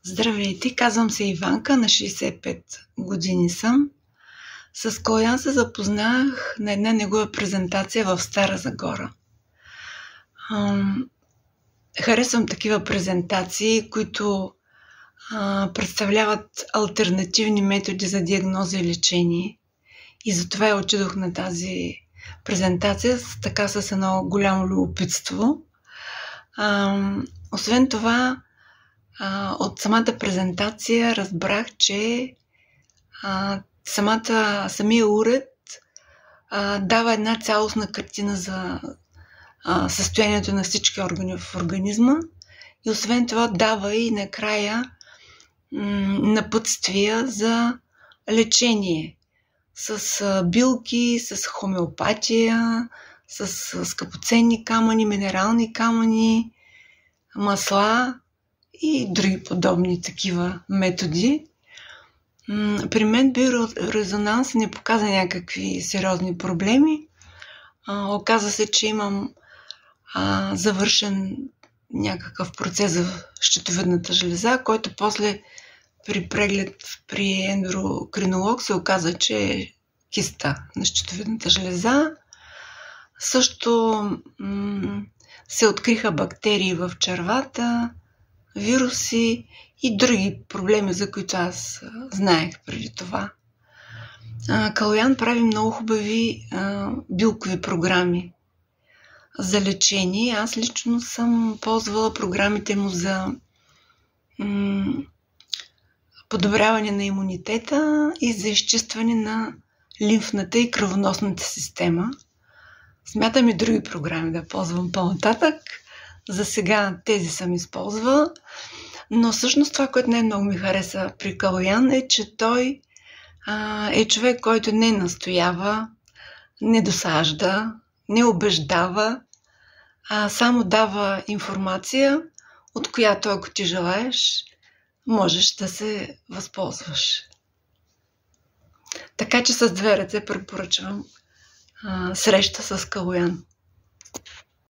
Здравейте, казвам се Иванка, на 65 години съм. С Калоян се запознах на една негова презентация в Стара Загора. Харесвам такива презентации, които представляват алтернативни методи за диагноза и лечение. И затова я отидох на тази презентация с едно голямо любопитство. Освен това, от самата презентация разбрах, че самия уред дава една цялостна картина за състоянието на всички органи в организма и освен това дава и накрая напътствия за лечение с билки, с хомеопатия, с скъпоценни камъни, минерални камъни, масла и други подобни такива методи. При мен биорезонанс не показа някакви сериозни проблеми. Оказа се, че имам завършен някакъв процес в щитовидната жлеза, който после при преглед при ендокринолог се оказа, че е киста на щитовидната жлеза. Също се откриха бактерии в червата, вируси и други проблеми, за които аз знаех преди това. Калоян прави много хубави билкови програми за лечение. Аз лично съм ползвала програмите му за подобряване на имунитета и за изчистване на лимфната и кръвоносната система. Смятам и други програми да ползвам по-нататък. За сега тези съм използвала. Но всъщност това, което най-много ми хареса при Калоян е, че той е човек, който не настоява, не досажда, не убеждава, а само дава информация, от която, ако ти желаеш, можеш да се възползваш. Така че с две ръце препоръчвам среща с Калоян.